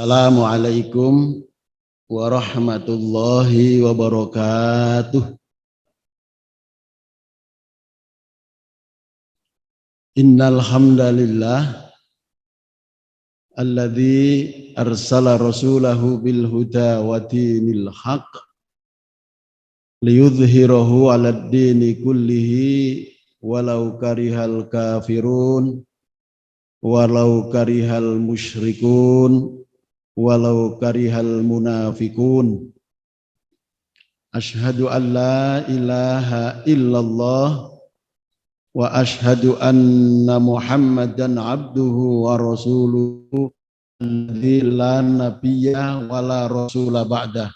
Assalamualaikum warahmatullahi wabarakatuh. Innal hamdalillah alladzi arsala rasulahu bil huda wa dinil haqq liyudhhirahu 'alad dini kullihi walau karihal kafirun walau karihal musyrikun walau karihal munafikun. Asyhadu an la ilaha illallah wa asyhadu anna Muhammadan abduhu wa rasuluhu alladzi la nabiyya wa la rasula ba'dah.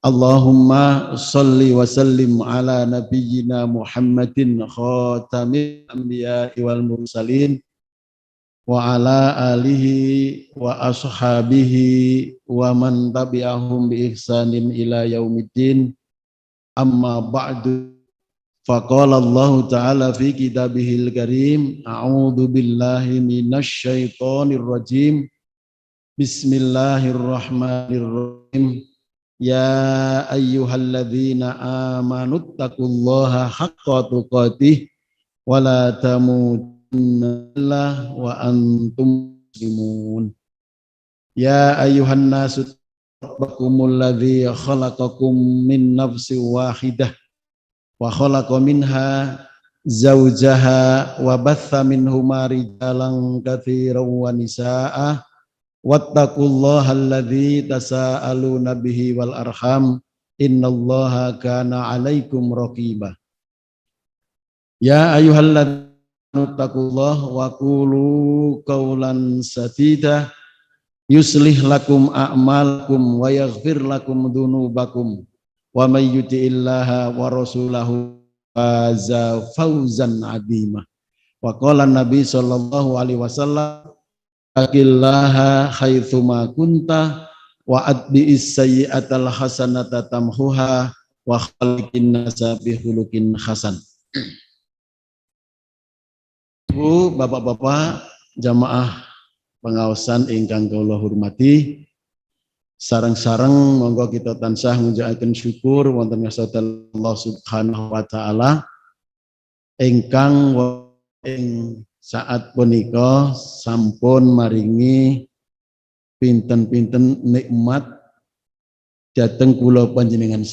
Allahumma shalli wa sallim ala nabiyyina Muhammadin khatamil anbiya'i wal mursalin wa ala alihi wa ashabihi wa man tabi'ahum bi ihsanin ila yaumiddin. Amma ba'du, faqala Allah ta'ala fi kitabihil karim, a'udzu billahi minasy syaithanir rajim, bismillahirrahmanirrahim. Ya ayyuhalladzina amanu taqullaha haqqa tuqatih wa la tamutunna wa antum muslimun. Ya ayyuhan nasu rabbakumul ladzi khalaqakum min nafsin wahidah wa khalaqa minha zawjaha wa batha minhuma rijalan katsiran wa nisaa'a wattaqullaha alladzi tasaaluna bihi wal arham innallaha kana 'alaikum raqiba. Ya ayyuhalladzina taqullaha wa qulu qawlan sadida yuslih lakum a'malakum wa yaghfir lakum dzunubakum wa may yuti'illaha wa rasulahu faza fawzan 'azima. Wa qala Nabi sallallahu alaihi wasallam, taqillaha haitsuma kunta wa atbi'is sayyi'atal hasanata tamhuha wa khaliqin nasa bi khuluqin hasan. Ibu, bapak-bapak, jamaah pengawasan ingkang kula hormati, sareng-sareng monggo kita tansah ngucapkeun syukur wonten ngarsa Allah Subhanahu wa taala ingkang ing saat punika sampun maringi pinten-pinten nikmat dhateng kula panjenengan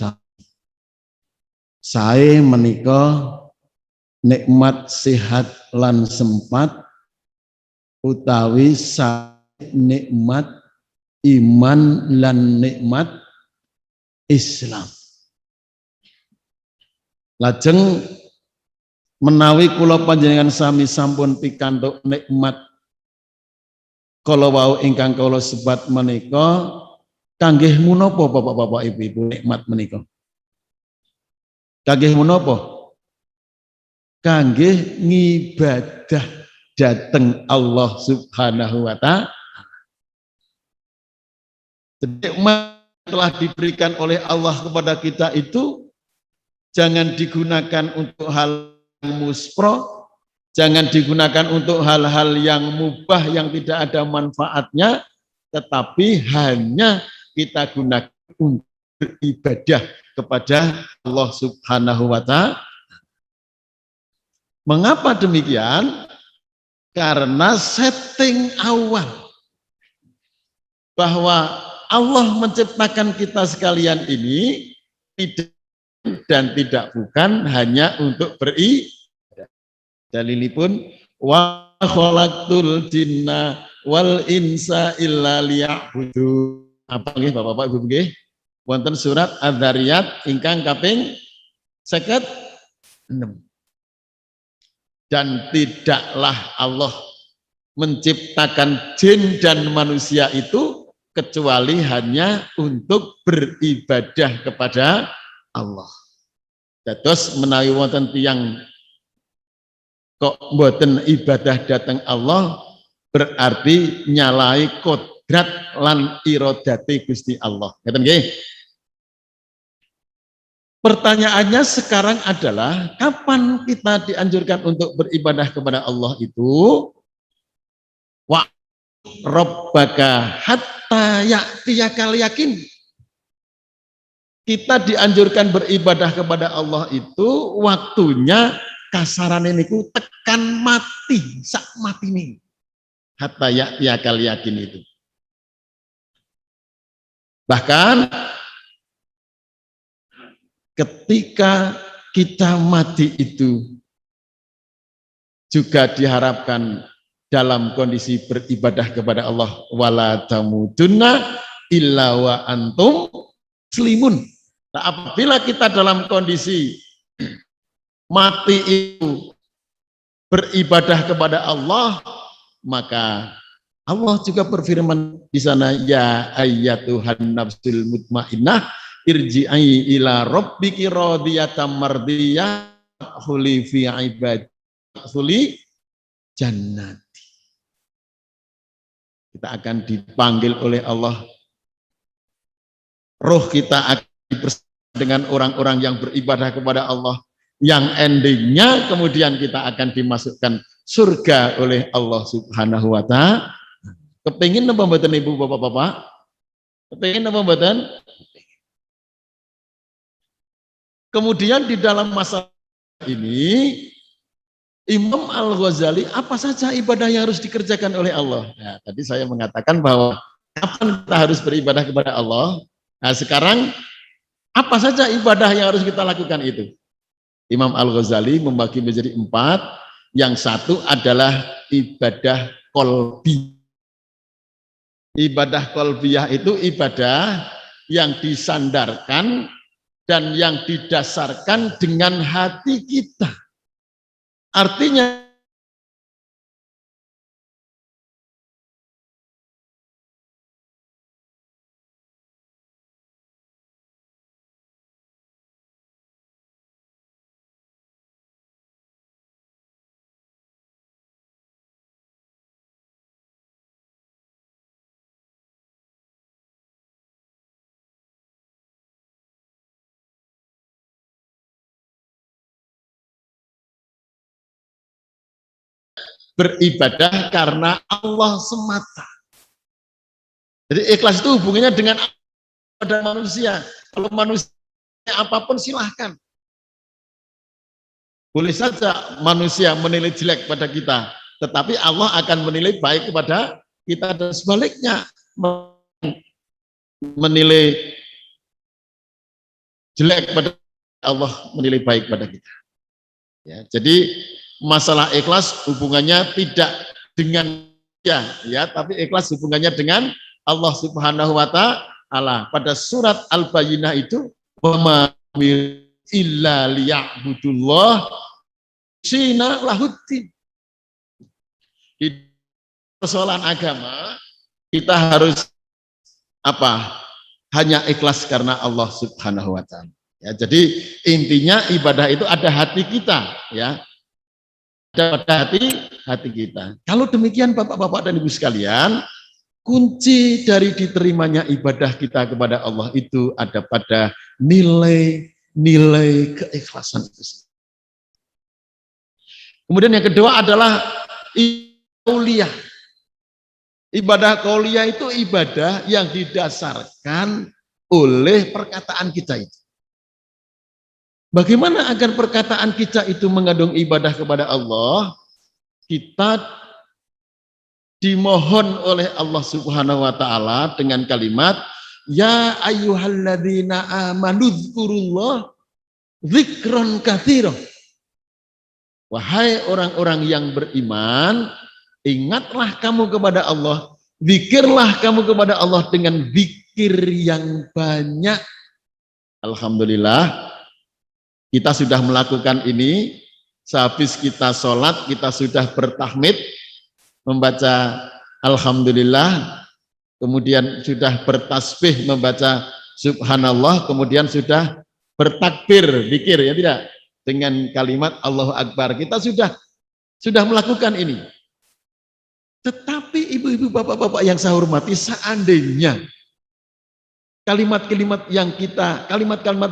sae menika nikmat sehat lan sempat utawi nikmat iman lan nikmat Islam. Lajeng menawi kula panjenengan sami sampun pikantuk nikmat kala wau ingkang kula sebat menika, kanggih menapa Bapak-bapak Ibu-ibu nikmat menika? Kanggih menapa? Kanggih ngibadah dhateng Allah Subhanahu wa taala. Nikmat telah diberikan oleh Allah kepada kita itu jangan digunakan untuk hal muspro, jangan digunakan untuk hal-hal yang mubah yang tidak ada manfaatnya, tetapi hanya kita gunakan untuk beribadah kepada Allah Subhanahu wa taala. Mengapa demikian? Karena setting awal bahwa Allah menciptakan kita sekalian ini tidak dan tidak bukan hanya untuk beribadah. Dalilipun wa khalaqtul jinna wal insa illa liya'budu. Apa nggih Bapak-bapak Ibu nggih? Wonten surat Adz-Dzariyat ingkang kaping 56. Dan tidaklah Allah menciptakan jin dan manusia itu kecuali hanya untuk beribadah kepada Allah. Dados menawi wonten tiyang kok mboten ibadah dhateng Allah, berarti nyalai kodrat lan iradati Gusti Allah. Ngeten nggih? Pertanyaannya sekarang adalah kapan kita dianjurkan untuk beribadah kepada Allah itu? rabbaka hatta ya'tiyakal yakin. Kita dianjurkan beribadah kepada Allah itu waktunya kasaran ini ku tekan mati, sak mati nih. Hatta ya'tiyakal yakin itu. Bahkan ketika kita mati itu juga diharapkan dalam kondisi beribadah kepada Allah, wala tamutunna illa wa antum muslimun. Nah, apabila kita dalam kondisi mati itu beribadah kepada Allah, maka Allah juga berfirman di sana, ya ayyatuhan nafsul mutmainnah irji'i ila rabbiki radiyatan mardiyah khuli fi ibadi khuli jannati. Kita akan dipanggil oleh Allah, roh kita akan bersama dengan orang-orang yang beribadah kepada Allah, yang endingnya kemudian kita akan dimasukkan surga oleh Allah Subhanahu wa Ta'ala. Kepingin apa mboten Ibu Bapak-bapak? Kepingin apa mboten? Kemudian di dalam masa ini Imam Al-Ghazali, apa saja ibadah yang harus dikerjakan oleh Allah? Nah, tadi saya mengatakan bahwa kapan kita harus beribadah kepada Allah? Nah, sekarang apa saja ibadah yang harus kita lakukan itu? Imam Al-Ghazali membagi menjadi 4. Yang satu adalah ibadah qalbi. Ibadah qalbiyah itu ibadah yang disandarkan dan yang didasarkan dengan hati kita. Artinya beribadah karena Allah semata. Jadi ikhlas itu hubungannya dengan pada manusia. Kalau manusia apapun silahkan. Boleh saja manusia menilai jelek pada kita, tetapi Allah akan menilai baik kepada kita, dan sebaliknya menilai jelek pada Allah menilai baik pada kita. Ya, jadi masalah ikhlas hubungannya tidak dengan ya, tapi ikhlas hubungannya dengan Allah Subhanahu wa Ta'ala. Pada surat Al-Bayyinah itu, wa ma illa liya'budullah sina lahuddin. Di persoalan agama kita harus apa? Hanya ikhlas karena Allah Subhanahu wa Ta'ala. Ya, jadi intinya ibadah itu ada hati kita, ya. Pada hati kita. Kalau demikian Bapak-bapak dan Ibu sekalian, kunci dari diterimanya ibadah kita kepada Allah itu ada pada nilai keikhlasan itu. Kemudian yang kedua adalah qauliyah. Ibadah qauliyah itu ibadah yang didasarkan oleh perkataan kita itu. Bagaimana agar perkataan kita itu mengandung ibadah kepada Allah? Kita dimohon oleh Allah Subhanahu wa Ta'ala dengan kalimat, ya ayyuhalladzina amanu dzkurullah dzikron katsira. Wahai orang-orang yang beriman, ingatlah kamu kepada Allah, zikirlah kamu kepada Allah dengan zikir yang banyak. Alhamdulillah, kita sudah melakukan ini. Sehabis kita sholat, kita sudah bertahmid, membaca Alhamdulillah, kemudian sudah bertasbih, membaca Subhanallah, kemudian sudah bertakbir, zikir, ya tidak? Dengan kalimat Allahu Akbar. Kita sudah melakukan ini. Tetapi ibu-ibu, bapak-bapak yang saya hormati, seandainya kalimat-kalimat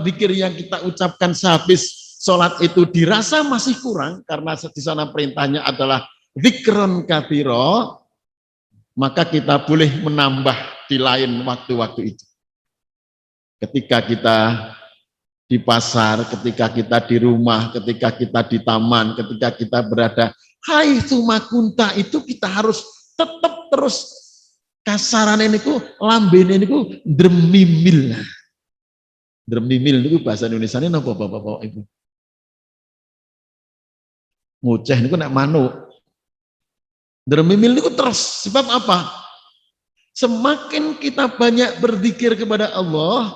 zikir yang kita ucapkan sehabis sholat itu dirasa masih kurang, karena di sana perintahnya adalah dzikron katsira, maka kita boleh menambah di lain waktu-waktu itu. Ketika kita di pasar, ketika kita di rumah, ketika kita di taman, ketika kita berada haitsu makunta, itu kita harus tetap terus kasaran ini ku lambene niku dremimil. Dremimil niku bahasa Indonesia ini napa Bapak Ibu? Ngoceh niku nek manuk. Dremimil niku terus, sebab apa? Semakin kita banyak berzikir kepada Allah,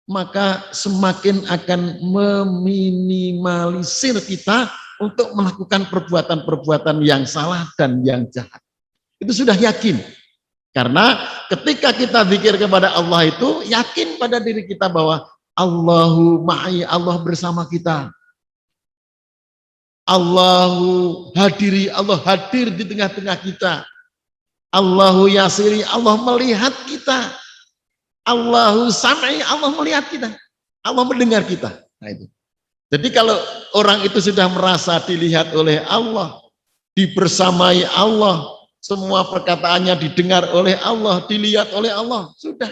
maka semakin akan meminimalisir kita untuk melakukan perbuatan-perbuatan yang salah dan yang jahat. Itu sudah yakin. Karena ketika kita zikir kepada Allah itu, yakin pada diri kita bahwa Allahu ma'i, Allah bersama kita. Allahu hadiri, Allah hadir di tengah-tengah kita. Allahu yasiri, Allah melihat kita. Allahu sam'i, Allah melihat kita. Allah mendengar kita. Nah itu. Jadi kalau orang itu sudah merasa dilihat oleh Allah, dibersamai Allah, semua perkataannya didengar oleh Allah, dilihat oleh Allah, sudah.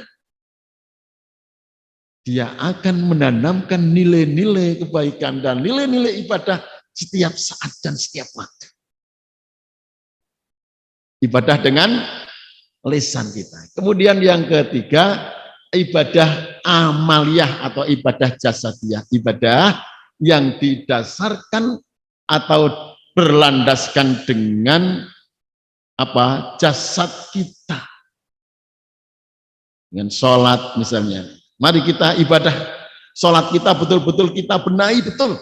Dia akan menanamkan nilai-nilai kebaikan dan nilai-nilai ibadah setiap saat dan setiap waktu. Ibadah dengan lisan kita. Kemudian yang ketiga, ibadah amaliyah atau ibadah jasadiyah. Ibadah yang didasarkan atau berlandaskan dengan apa? Jasad kita. Dengan sholat misalnya. Mari kita ibadah sholat kita betul-betul kita benahi betul.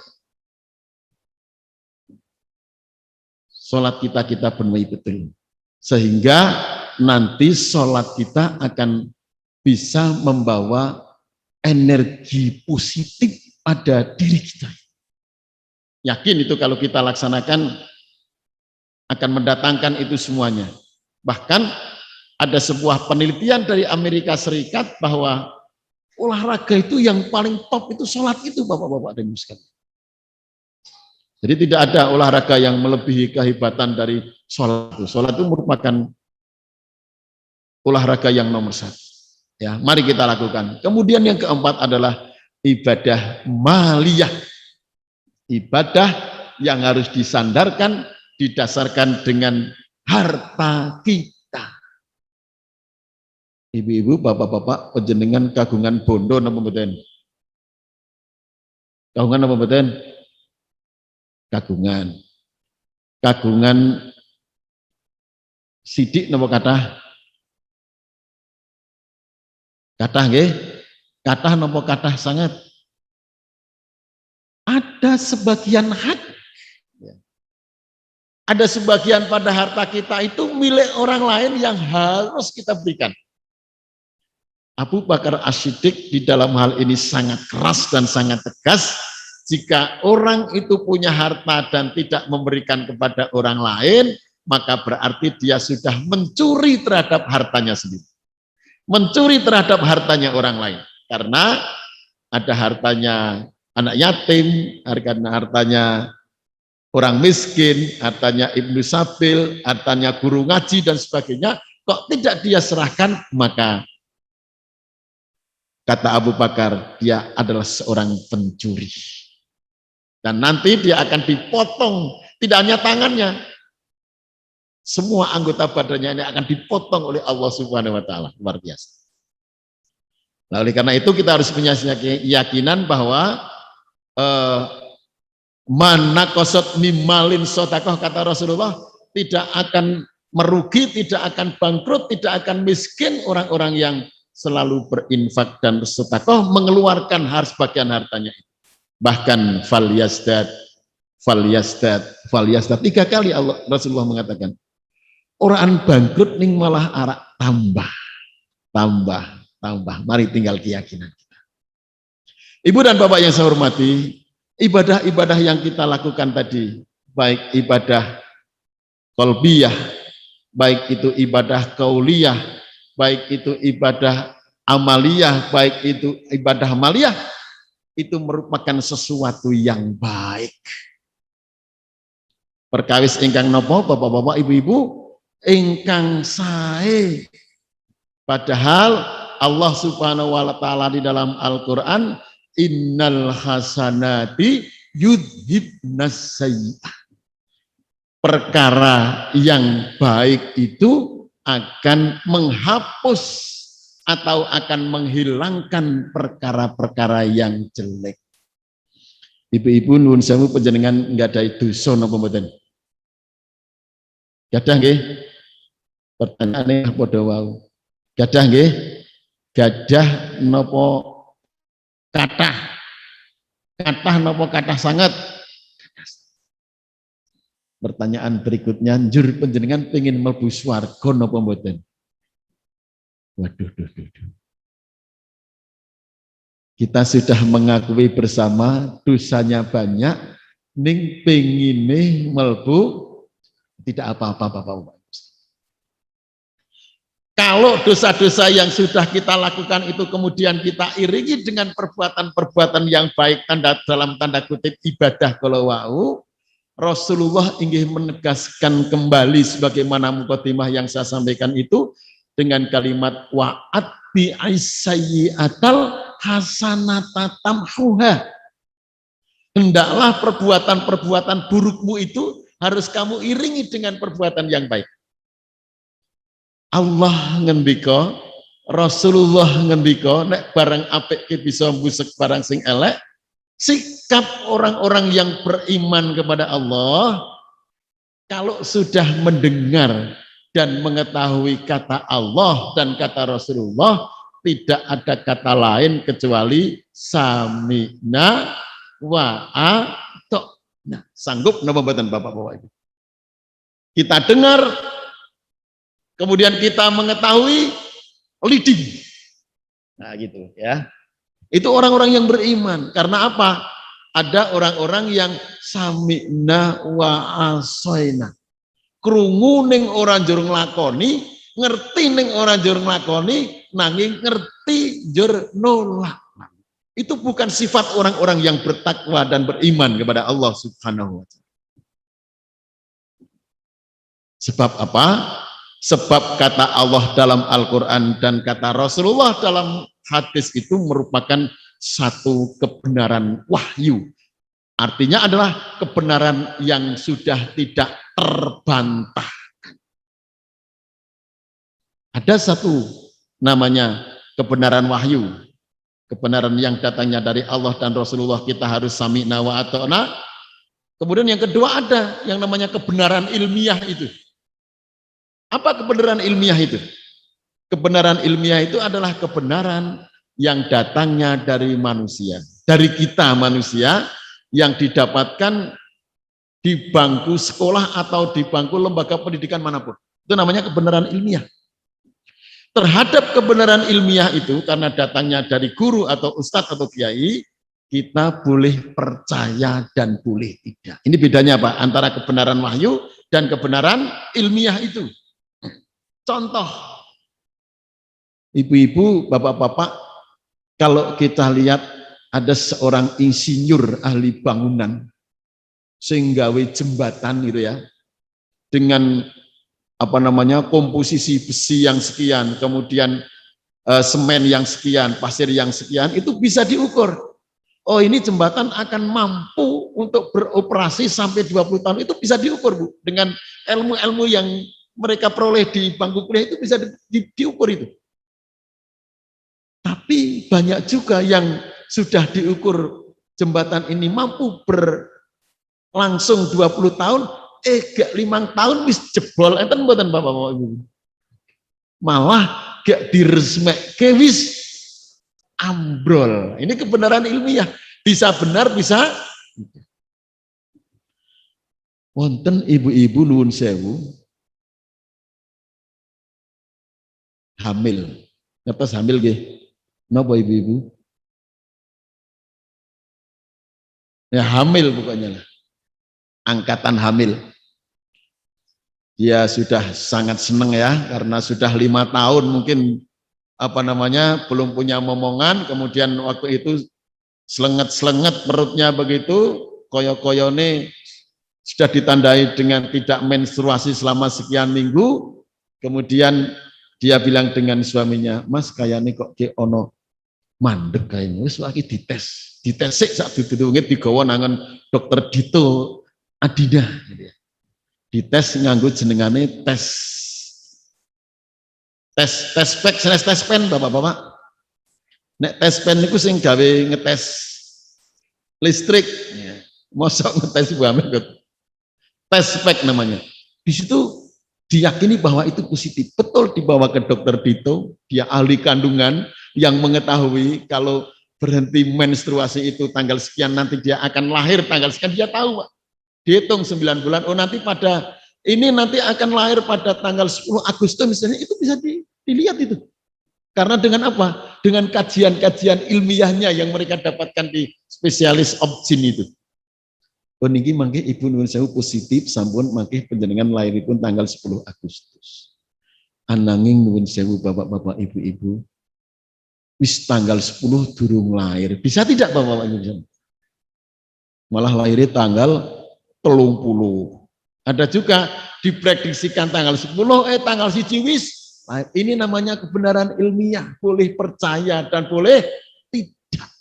Sholat kita benahi betul. Sehingga nanti sholat kita akan bisa membawa energi positif pada diri kita. Yakin itu kalau kita laksanakan akan mendatangkan itu semuanya. Bahkan ada sebuah penelitian dari Amerika Serikat bahwa olahraga itu yang paling top itu sholat itu, Bapak-bapak dan Ibu sekalian. Jadi tidak ada olahraga yang melebihi kehebatan dari sholat itu. Sholat itu merupakan olahraga yang nomor satu. Ya, mari kita lakukan. Kemudian yang keempat adalah ibadah maliyah. Ibadah yang harus disandarkan, didasarkan dengan harta kita. Ibu-ibu, bapak-bapak, panjenengan kagungan bondo napa mboten? Kagungan napa mboten? Kagungan. Kagungan sidik napa kathah? Kathah nggih? Kathah napa kathah sangat? Ada sebagian hak. Ada sebagian pada harta kita itu milik orang lain yang harus kita berikan. Abu Bakar As-Siddiq di dalam hal ini sangat keras dan sangat tegas. Jika orang itu punya harta dan tidak memberikan kepada orang lain, maka berarti dia sudah mencuri terhadap hartanya sendiri. Mencuri terhadap hartanya orang lain. Karena ada hartanya anak yatim, hartanya orang miskin, hartanya ibnu sabil, hartanya guru ngaji dan sebagainya, kok tidak dia serahkan, maka kata Abu Bakar, dia adalah seorang pencuri. Dan nanti dia akan dipotong, tidak hanya tangannya, semua anggota badannya ini akan dipotong oleh Allah Subhanahu wa taala. Luar biasa. Nah, oleh karena itu kita harus punya keyakinan bahwa mana kosot mimalin sotakoh, kata Rasulullah, tidak akan merugi, tidak akan bangkrut, tidak akan miskin orang-orang yang selalu berinfak dan bersedekah, mengeluarkan sebagian hartanya. Bahkan falyasdad 3 kali Rasulullah mengatakan, orang bangkrut ning malah arak tambah. Mari tinggal keyakinan kita. Ibu dan bapak yang saya hormati, ibadah-ibadah yang kita lakukan tadi, baik ibadah qalbiyah, baik itu ibadah qauliyah, baik itu ibadah amaliyah, baik itu ibadah amaliyah, itu merupakan sesuatu yang baik. Perkawis ingkang nopo, bapak-bapak, ibu-ibu, ingkang sae. Padahal Allah Subhanahu wa taala di dalam Al-Qur'an innal hasanati yudhibnas sayyi'ah. Perkara yang baik itu akan menghapus atau akan menghilangkan perkara-perkara yang jelek. Ibu-ibu nuwun sewu panjenengan nggadahi dosa napa mboten? Gadah nggih? Pertanyaane padha wau. Gadah nggih? Gadah napa kathah? Kathah napa kathah sanget? Pertanyaan berikutnya, njur panjenengan pengen mlebu swarga napa mboten? Waduh, kita sudah mengakui bersama dosanya banyak, ning pengine mlebu tidak apa-apa Bapak. Kalau dosa-dosa yang sudah kita lakukan itu kemudian kita iringi dengan perbuatan-perbuatan yang baik dalam tanda kutip ibadah kalau wau, Rasulullah ingin menegaskan kembali sebagaimana mukadimah yang saya sampaikan itu dengan kalimat wa'at bi'aisayyi'atal hasanata tamhuha. Hendaklah perbuatan-perbuatan burukmu itu harus kamu iringi dengan perbuatan yang baik. Allah ngendika, Rasulullah ngendika, nek barang apik ki bisa mbusek barang sing elek. Sikap orang-orang yang beriman kepada Allah, kalau sudah mendengar dan mengetahui kata Allah dan kata Rasulullah, tidak ada kata lain kecuali sami'na wa ata'na. Sanggup napa mboten Bapak-bapak Ibu? Kita dengar, kemudian kita mengetahui, leading. Nah gitu ya. Itu orang-orang yang beriman. Karena apa? Ada orang-orang yang sami'na wa asoina. Krungu ning orang jur nglakoni, ngerti ning orang jur nglakoni, nanging ngerti jur nolak. Itu bukan sifat orang-orang yang bertakwa dan beriman kepada Allah Subhanahu wa taala. Sebab apa? Sebab kata Allah dalam Al-Quran dan kata Rasulullah dalam hadis itu merupakan satu kebenaran wahyu. Artinya adalah kebenaran yang sudah tidak terbantahkan. Ada satu namanya kebenaran wahyu. Kebenaran yang datangnya dari Allah dan Rasulullah, kita harus sami'na wa ata'na. Kemudian yang kedua ada yang namanya kebenaran ilmiah itu. Apa kebenaran ilmiah itu? Kebenaran ilmiah itu adalah kebenaran yang datangnya dari manusia, dari kita manusia yang didapatkan di bangku sekolah atau di bangku lembaga pendidikan manapun. Itu namanya kebenaran ilmiah. Terhadap kebenaran ilmiah itu karena datangnya dari guru atau ustadz atau kiai, kita boleh percaya dan boleh tidak. Ini bedanya apa? Antara kebenaran wahyu dan kebenaran ilmiah itu. Contoh, ibu-ibu, bapak-bapak, kalau kita lihat ada seorang insinyur ahli bangunan sehingga jembatan gitu ya, dengan apa namanya komposisi besi yang sekian, kemudian semen yang sekian, pasir yang sekian, itu bisa diukur. Oh ini jembatan akan mampu untuk beroperasi sampai 20 tahun, itu bisa diukur Bu, dengan ilmu-ilmu yang mereka peroleh di bangku kuliah itu bisa diukur itu. Tapi banyak juga yang sudah diukur jembatan ini mampu berlangsung 20 tahun, gak 5 tahun wis jebol, enten mboten Bapak Ibu. Malah gak diresmekke wis ambrol. Ini kebenaran ilmiah, bisa benar bisa. Wonten ibu-ibu nuwun sewu hamil, ngertos hamil nggih? Napa ibu-ibu? Ya hamil pokoknya lah. Angkatan hamil. Dia sudah sangat senang ya, karena sudah 5 tahun mungkin apa namanya belum punya momongan, kemudian waktu itu selenget-selenget perutnya begitu, koyo-koyone sudah ditandai dengan tidak menstruasi selama sekian minggu, kemudian dia bilang dengan suaminya, Mas kayaknya kok ke ono mandek kayaknya, wis lagi dites sik sak didudungit digawa nangan dokter Dito Adida, dites nganggo jenengane tes spek tes pen bapak-bapak. Nek tes pen niku sing gawe ngetes listrik, ya. Mosok ngetes buah mekut. Tes spek namanya. Di situ diyakini bahwa itu positif. Betul dibawa ke dokter Dito, dia ahli kandungan yang mengetahui kalau berhenti menstruasi itu tanggal sekian nanti dia akan lahir tanggal sekian, dia tahu Pak. Dihitung 9 bulan, oh nanti pada ini nanti akan lahir pada tanggal 10 Agustus misalnya, itu bisa dilihat itu. Karena dengan apa? Dengan kajian-kajian ilmiahnya yang mereka dapatkan di spesialis obgyn itu. Oh niki mangke Ibu nuwun sewu positif sampun mangke panjenengan lahiripun tanggal 10 Agustus. Ananging nuwun sewu Bapak-bapak Ibu-ibu wis tanggal 10 durung lahir. Bisa tidak Bapak-bapak Ibu? Malah lahirnya tanggal 30. Ada juga diprediksikan tanggal 10 tanggal 1 wis. Nah, ini namanya kebenaran ilmiah, boleh percaya dan boleh tidak.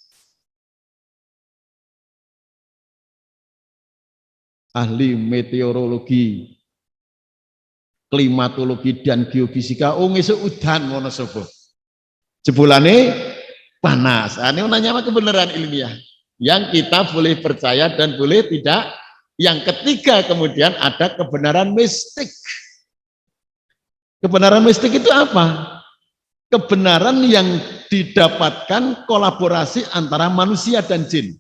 Ahli meteorologi, klimatologi dan geofisika, oh ngesuk udan ngono sapa. Jebulane panas. Ini nanya kebenaran ilmiah yang kita boleh percaya dan boleh tidak. Yang ketiga kemudian ada kebenaran mistik. Kebenaran mistik itu apa? Kebenaran yang didapatkan kolaborasi antara manusia dan jin.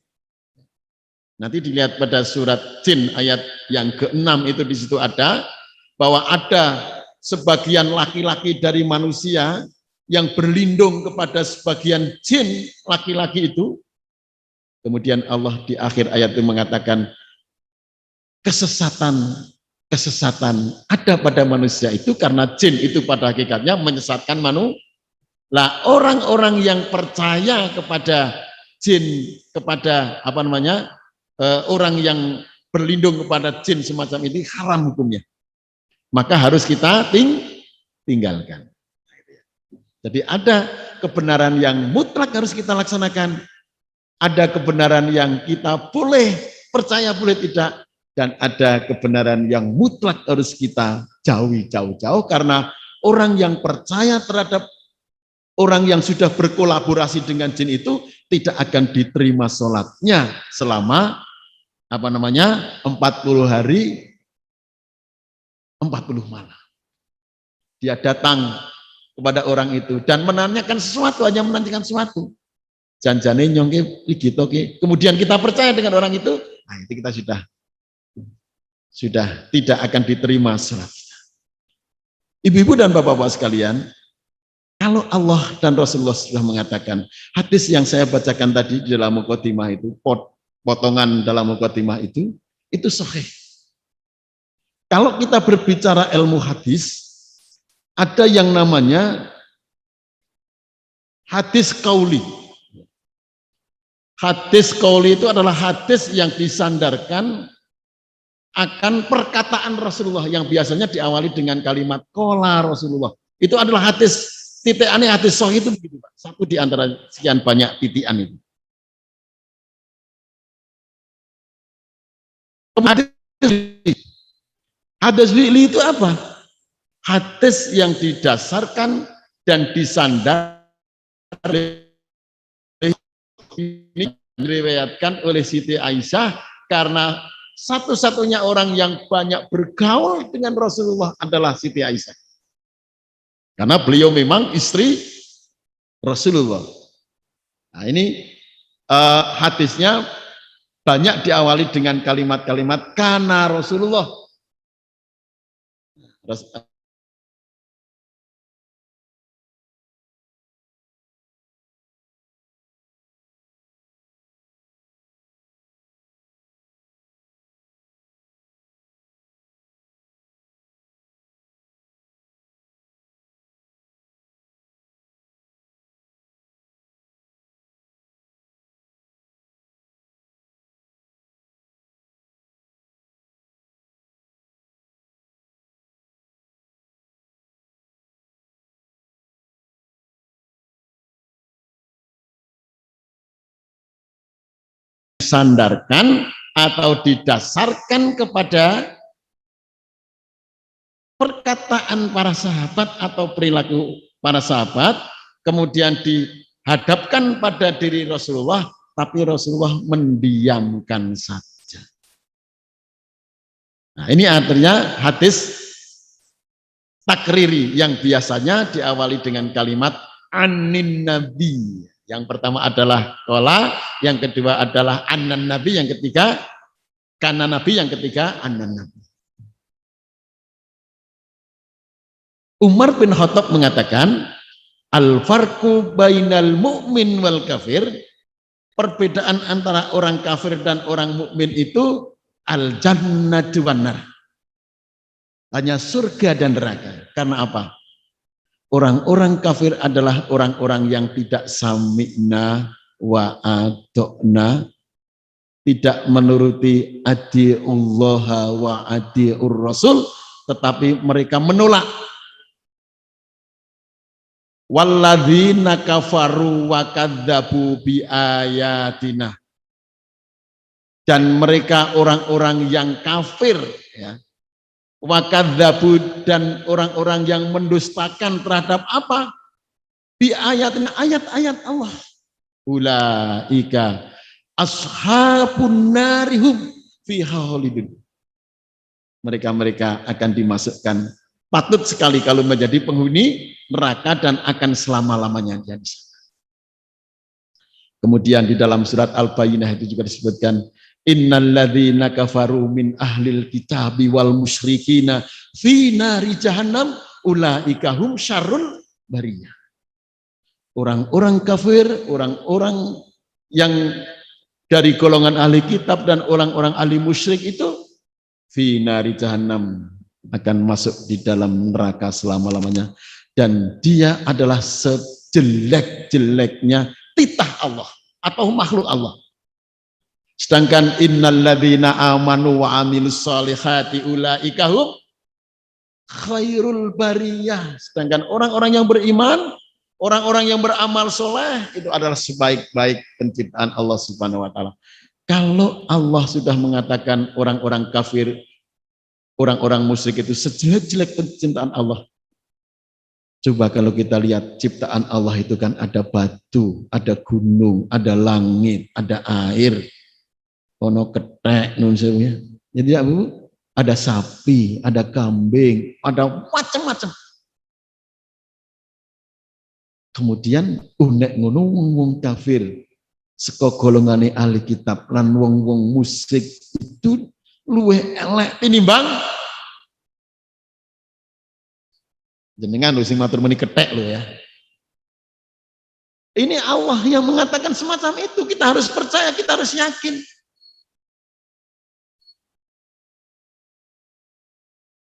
Nanti dilihat pada surat jin ayat yang ke-6 itu di situ ada bahwa ada sebagian laki-laki dari manusia yang berlindung kepada sebagian jin laki-laki itu. Kemudian Allah di akhir ayat itu mengatakan kesesatan ada pada manusia itu karena jin itu pada hakikatnya menyesatkan manusia. Lah orang-orang yang percaya kepada jin, kepada apa namanya orang yang berlindung kepada jin semacam ini haram hukumnya. Maka harus kita tinggalkan. Jadi ada kebenaran yang mutlak harus kita laksanakan. Ada kebenaran yang kita boleh percaya boleh tidak. Dan ada kebenaran yang mutlak harus kita jauhi jauh-jauh karena orang yang percaya terhadap orang yang sudah berkolaborasi dengan jin itu tidak akan diterima sholatnya selama 40 hari 40 malam. Dia datang kepada orang itu dan menanyakan sesuatu, hanya menanyakan sesuatu. Janjane nyongke digitoke. Kemudian kita percaya dengan orang itu, nah itu kita sudah tidak akan diterima sholat. Ibu-ibu dan bapak-bapak sekalian, kalau Allah dan Rasulullah sudah mengatakan, hadis yang saya bacakan tadi di dalam mukadimah itu, potongan dalam mukadimah itu sahih. Kalau kita berbicara ilmu hadis, ada yang namanya hadis qauli. Hadis qauli itu adalah hadis yang disandarkan akan perkataan Rasulullah yang biasanya diawali dengan kalimat qala Rasulullah. Itu adalah hadis. Titikannya hadis sahih itu begitu Pak. Satu di antara sekian banyak titikan itu. Hadis fi'li itu apa? Hadis yang didasarkan dan disandar ini diriwayatkan oleh Siti Aisyah karena satu-satunya orang yang banyak bergaul dengan Rasulullah adalah Siti Aisyah. Karena beliau memang istri Rasulullah. Nah ini hadisnya banyak diawali dengan kalimat-kalimat kana Rasulullah. disandarkan atau didasarkan kepada perkataan para sahabat atau perilaku para sahabat, kemudian dihadapkan pada diri Rasulullah, tapi Rasulullah mendiamkan saja. Nah, ini artinya hadis takriri yang biasanya diawali dengan kalimat anin nabi. Yang pertama adalah qala, yang kedua adalah anan nabi, yang ketiga kana nabi, yang ketiga anan nabi. Umar bin Khattab mengatakan, al-farqu bainal mu'min wal kafir, perbedaan antara orang kafir dan orang mukmin itu al-jannatu wan nar. Hanya surga dan neraka. Karena apa? Orang-orang kafir adalah orang-orang yang tidak sami'na wa ato'na, tidak menuruti adi'ullaha wa adi'ur rasul, tetapi mereka menolak. Walladzina kafaru wa kadzabu bi ayatina, dan mereka orang-orang yang kafir, ya, wa kadzabu, dan orang-orang yang mendustakan terhadap apa? Bi ayatina, ayat-ayat Allah. Ulaika ashabun narihum fiha khalidun, mereka akan dimasukkan, patut sekali kalau menjadi penghuni neraka dan akan selama-lamanya di sana. Kemudian di dalam surat Al-Bayyinah itu juga disebutkan, innalladzina kafaru min ahlil kitabi wal musyrikina fi nari jahannam ulaika hum syarrul bariyah. Orang-orang kafir, orang-orang yang dari golongan ahli kitab dan orang-orang ahli musyrik itu fi nari jahannam, akan masuk di dalam neraka selama-lamanya, dan dia adalah sejelek-jeleknya titah Allah atau makhluk Allah. Sedangkan innalladzina amanu wa amilus solihati ulaika hum khairul bariyah, sedangkan orang-orang yang beriman, orang-orang yang beramal soleh itu adalah sebaik-baik penciptaan Allah Subhanahu wa taala. Kalau Allah sudah mengatakan orang-orang kafir, orang-orang musyrik itu sejelek-jelek penciptaan Allah, coba kalau kita lihat ciptaan Allah itu kan ada batu, ada gunung, ada langit, ada air, ono ketek, jadi ya Bu, ada sapi, ada kambing, ada macam-macam. Kemudian unek ngono wong kafir saka golongane ahli kitab lan wong-wong musyrik itu luwih elek tinimbang jenengan lho sing matur muni ketek lho ya. Ini Allah yang mengatakan semacam itu, kita harus percaya, kita harus yakin.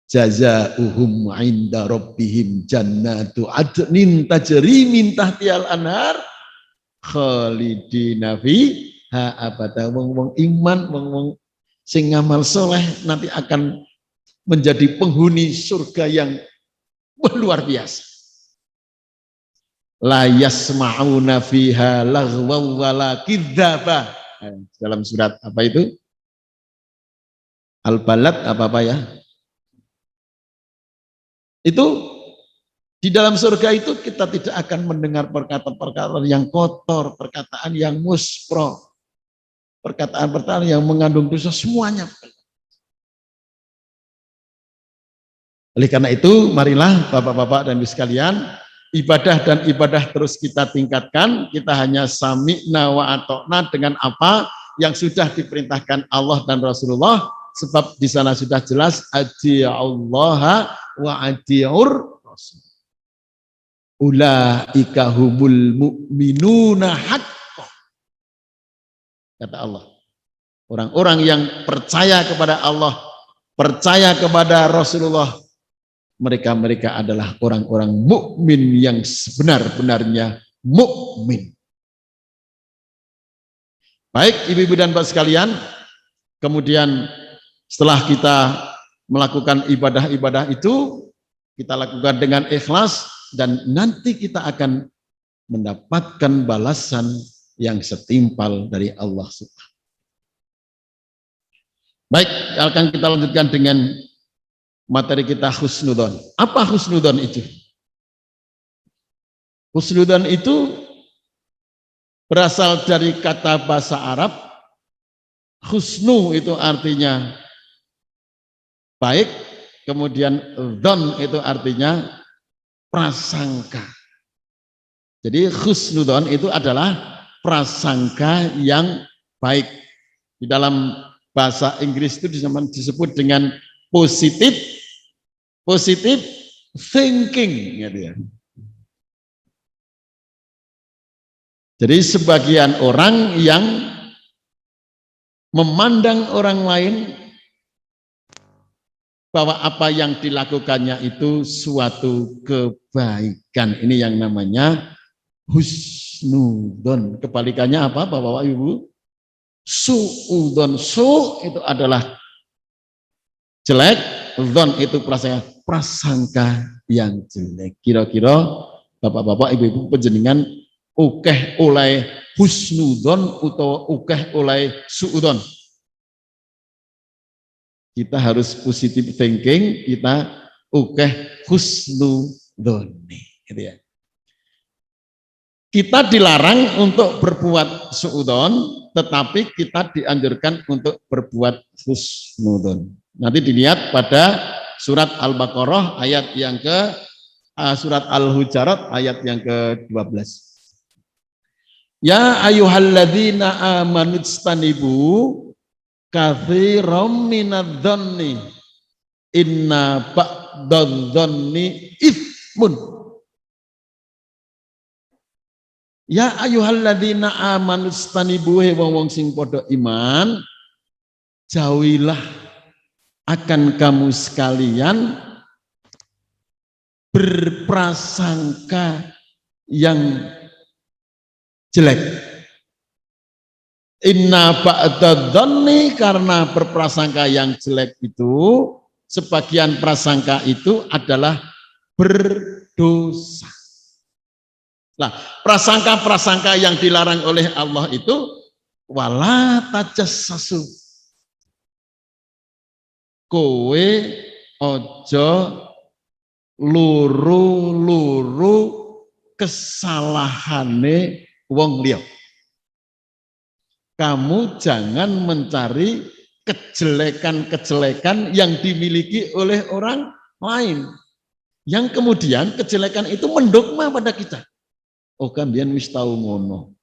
Jazaohum 'inda rabbihim jannatu adnin tajri min tahtihal anhar khalidina fiha abada. Wong-wong iman, wong-wong sing ngamal soleh nanti akan menjadi penghuni surga yang luar biasa. La yasma'una fiha laghwan wala kidzaba. Dalam surat apa itu? Al-Balad apa ya? Itu di dalam surga itu kita tidak akan mendengar perkataan-perkataan yang kotor, perkataan yang muspro, perkataan-perkataan yang mengandung dosa, semuanya. Oleh karena itu, marilah Bapak-bapak dan Ibu sekalian, ibadah dan ibadah terus kita tingkatkan. Kita hanya sami'na wa atokna dengan apa yang sudah diperintahkan Allah dan Rasulullah, sebab di sana sudah jelas adi'allaha wa adi'ur rasul. Ulaika humul mu'minuna haqqan. Kata Allah, orang-orang yang percaya kepada Allah, percaya kepada Rasulullah, mereka adalah orang-orang mukmin yang sebenar-benarnya mukmin. Baik ibu-ibu dan bapak sekalian, kemudian setelah kita melakukan ibadah-ibadah itu, kita lakukan dengan ikhlas, dan nanti kita akan mendapatkan balasan yang setimpal dari Allah Subhanahu. Baik, akan kita lanjutkan dengan materi kita husnudon. Apa husnudon itu? Husnudon itu berasal dari kata bahasa Arab. Husnu itu artinya baik, kemudian don itu artinya prasangka. Jadi husnudon itu adalah prasangka yang baik. Di dalam bahasa Inggris itu disebut dengan positive thinking, gitu ya. Jadi sebagian orang yang memandang orang lain bahwa apa yang dilakukannya itu suatu kebaikan. Ini yang namanya husnudon. Kebalikannya apa Bapak Ibu? Suudon. Su itu adalah jelek, don itu prasangka yang jelek. Kira-kira Bapak-bapak, Ibu-ibu penjenengan ukeh oleh husnudon atau ukeh oleh suudon. Kita harus positive thinking, kita ukeh husnudon, gitu ya. Kita dilarang untuk berbuat suudon, tetapi kita dianjurkan untuk berbuat husnudon. Nanti dilihat pada surat Al-Baqarah ayat yang surat Al-Hujarat ayat yang ke-12. Ya ayyuhalladzina amanustanibu katsiran minadh-dhanni inna ba'dadh-dhanni itsmun. Ya ayyuhalladzina amanustanibu wong sing padha iman, jauhilah akan kamu sekalian berprasangka yang jelek. Inna ba'dadh-dhanni, karena berprasangka yang jelek itu, sebagian prasangka itu adalah berdosa. Nah, prasangka-prasangka yang dilarang oleh Allah itu wala tajassasu. Kowe ojo luru-luru kesalahane wong liya. Kamu jangan mencari kejelekan-kejelekan yang dimiliki oleh orang lain. Yang kemudian kejelekan itu mendogma pada kita. Oh, kan biyen wis tau ngono.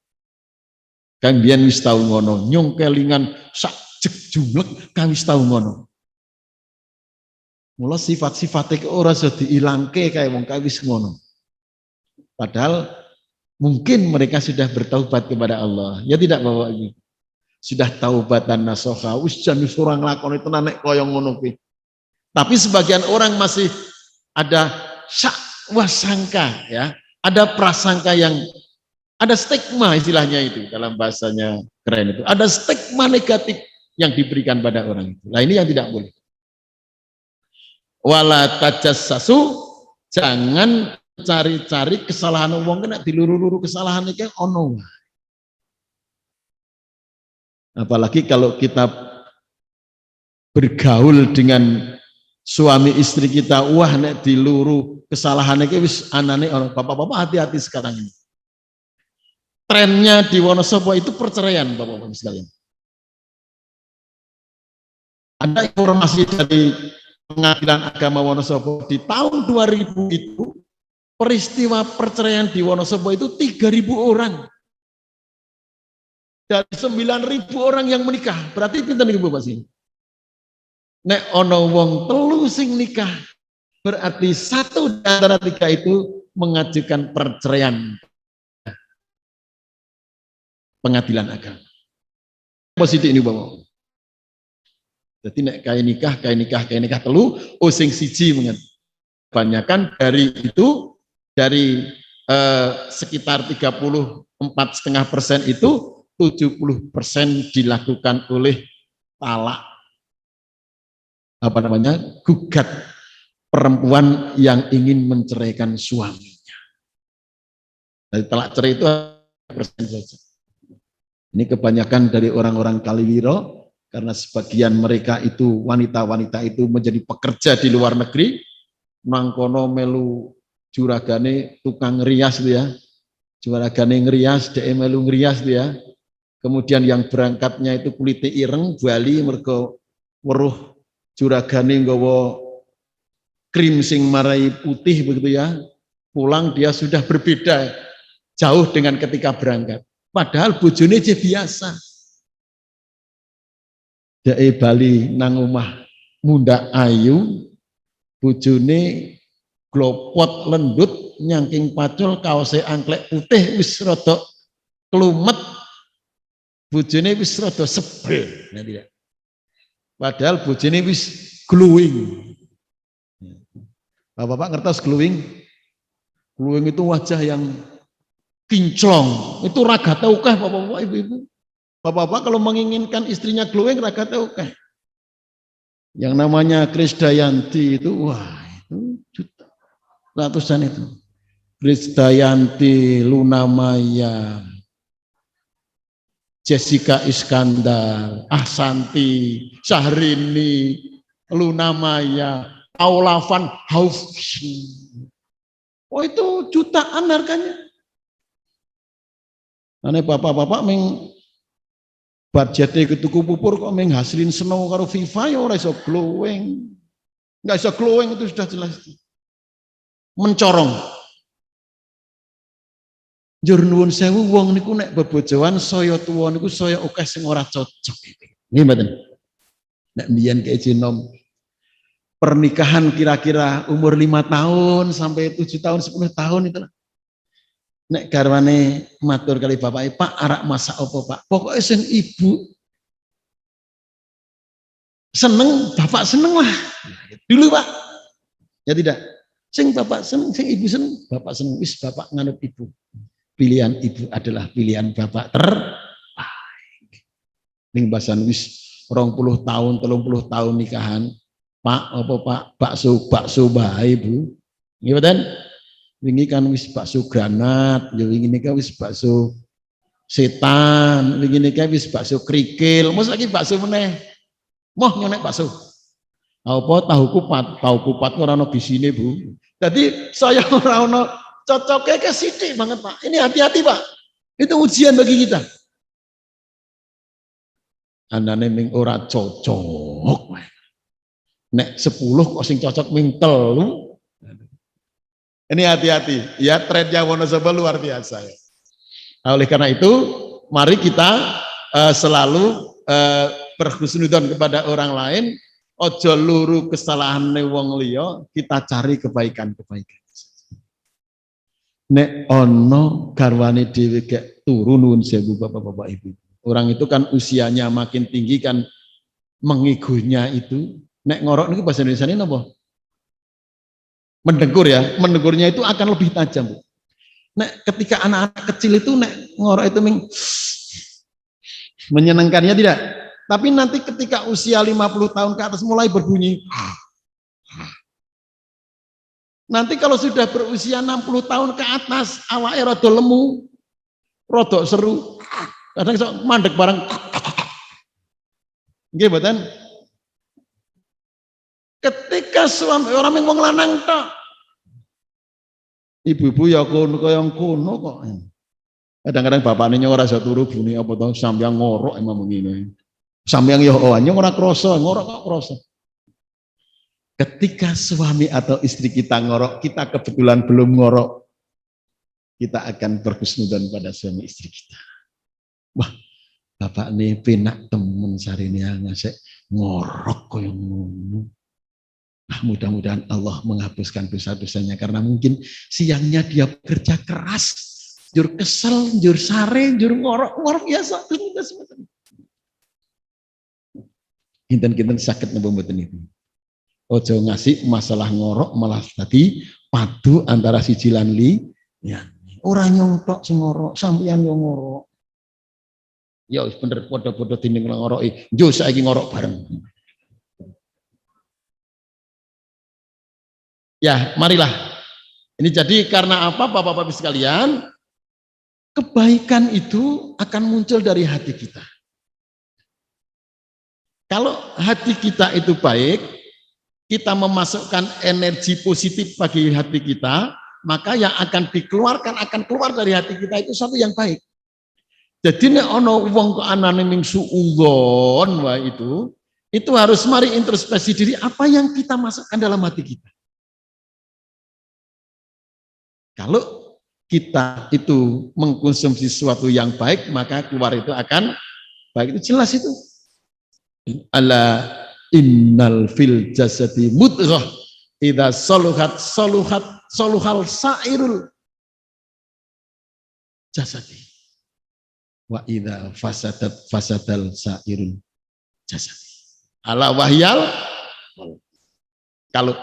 Kan biyen wis tau ngono, nyong kelingan sak jek jumlek kan wis tau ngono. Mula sifat-sifatnya ora iso diilangke kaya wong wis ngono. Padahal mungkin mereka sudah bertaubat kepada Allah. Ya tidak Bapak Ibu? Sudah taubatan nasuha, wis jan wis ora nglakoni tenan nek kaya ngono kuwi. Tapi sebagian orang masih ada syak wasangka, ya. Ada prasangka yang ada stigma, istilahnya itu dalam bahasanya keren itu. Ada stigma negatif yang diberikan pada orang itu. Nah, ini yang tidak boleh. Wala tajassasu, jangan cari-cari kesalahan wong kena diluru-luru kesalahan iki ono. Apalagi kalau kita bergaul dengan suami istri kita, wah nek diluru kesalahan iki wis anane ono. Bapak-bapak hati-hati sekarang ini. Trennya di Wonosobo itu perceraian, Bapak-bapak sekalian. Ada informasi dari Pengadilan Agama Wonosobo di tahun 2000 itu peristiwa perceraian di Wonosobo itu 3.000 orang. Dari 9.000 orang yang menikah, berarti pinten iki Bapak sih? Nek ono wong telu sing nikah, berarti 1 di antara 3 itu mengajukan perceraian Pengadilan Agama. Positif ini Bapak. Jadi nek kayak nikah telu, sing siji mengen. Kebanyakan dari itu, dari sekitar 34,5% itu 70% dilakukan oleh talak, gugat perempuan yang ingin menceraikan suaminya. Dari talak cerai itu persen saja. Ini kebanyakan dari orang-orang Kaliwiro, Karena sebagian mereka itu, wanita-wanita itu menjadi pekerja di luar negeri, mangkono melu juragane tukang ngerias itu ya, juragane ngerias, DM melu ngerias itu ya. Kemudian yang berangkatnya itu kulitnya ireng, Bali mergo weruh juragane nggawa krim sing marai putih begitu ya. Pulang dia sudah berbeda jauh dengan ketika berangkat. Padahal bojone aja biasa. Dae Bali nang omah munda ayu, bojone glopot lendut nyangking pacul kaose angklek putih wis rada klumet. Bojone wis rada sebel, nah, tidak. Padahal bojone wis glowing. Bapak ngertos glowing? Glowing itu wajah yang kinclong, itu raga taukah bapak-bapak, ibu-ibu? Bapak-bapak kalau menginginkan istrinya glowing raga taukah? Yang namanya Krisdayanti itu, wah itu juta, ratusan itu. Krisdayanti, Luna Maya, Jessica Iskandar, Ahsanti, Syahrini, Luna Maya, Paula Van Houfen. Oh itu jutaan harganya. Ane bapak-bapak meng budgetnya ke tuku pupur kok meng hasilin snow karo FIFA ya ora iso glowing. Enggak iso glowing itu sudah jelas. Mencorong. Njur nuwun sewu wong niku nek bebojoan saya tuwa niku saya akeh sing ora cocok. Nggih mboten. Nek mbiyen ke Jinom pernikahan kira-kira umur 5 tahun sampai 7 tahun 10 tahun itu. Nek garwane matur kali bapak, Pak arak masak apa Pak? Pokoknya sing ibu seneng, bapak seneng lah. Dulu Pak. Ya tidak. Sing bapak seneng, sing ibu seneng, bapak seneng. Wis bapak nganut ibu. Pilihan ibu adalah pilihan bapak terbaik. Ning basan wis 20 tahun, 30 tahun nikahan. Pak apa Pak? Bakso bae Bu. Nggih mboten? Wingi kan wis bakso granat, ya wingi nika wis bakso setan, wingi nika wis bakso krikil, mos lagi bakso meneh. Moh nyonek bakso. Apa tahu kupat ora ono bisine Bu. Jadi saya ora ono cocoknya ke sidik banget Pak. Ini hati-hati Pak. Itu ujian bagi kita. Andane ming ora cocok. Nek 10 kok sing cocok ming 3. Ini hati-hati. Ya trennya Wonosobo luar biasa ya. Nah, oleh karena itu mari kita selalu berhusnudon kepada orang lain. Ojo luru kesalahan wong liya, kita cari kebaikan-kebaikan. Nek ono garwane dhewe gek turu nuwun sewu bapak-bapak ibu. Orang itu kan usianya makin tinggi kan mengigunya itu. Nek ngorok niku bahasa Indonesia ini apa? Mendegur ya. Mendegurnya itu akan lebih tajam, Bu. Nek ketika anak-anak kecil itu nek ngorok itu menyenangkannya tidak. Tapi nanti ketika usia 50 tahun ke atas mulai berbunyi. Nanti kalau sudah berusia 60 tahun ke atas, awake rada lemu, rada seru, kadang sok mandek bareng. Nggih mboten? Ketika suami orang yang wong lanang tok. Ibu-ibu ya kono kaya kono kok. Kadang-kadang bapaknya ora iso turu bune apa to sampeyan ngorok emang ngene. Sampeyan ya ora krasa, ngorok kok krasa. Ketika suami atau istri kita ngorok, kita kebetulan belum ngorok, kita akan berhusnudzon pada suami istri kita. Wah, bapak ini penak temen sarine ngasih ngorok koyo ngono. Nah, mudah-mudahan Allah menghapuskan dosa-dosanya karena mungkin siangnya dia bekerja keras, jur kesel, jur sare, jur ngorok biasa. Kinten-kinten sakit napa mboten itu. Ojo ngasih masalah ngorok malah tadi padu antara siji lan ya. Ora nyongtok sing ngorok, sampeyan yo ngorok. Ya wis bener padha-padha dinding ngoroki. Yo saiki ngorok bareng. Ya, marilah. Ini jadi karena apa Bapak-bapak sekalian? Kebaikan itu akan muncul dari hati kita. Kalau hati kita itu baik, kita memasukkan energi positif bagi hati kita, maka yang akan dikeluarkan, akan keluar dari hati kita itu satu yang baik. Jadi nek ono wong kok anane ning suudzon wah itu harus mari introspeksi diri apa yang kita masukkan dalam hati kita. Kalau kita itu mengkonsumsi sesuatu yang baik, maka keluar itu akan baik. Itu jelas itu. Ala innal fil jasadi mudghah idza saluhal sairul jasadi wa idza fasadal sairul jasadi. Ala wahyal, kalau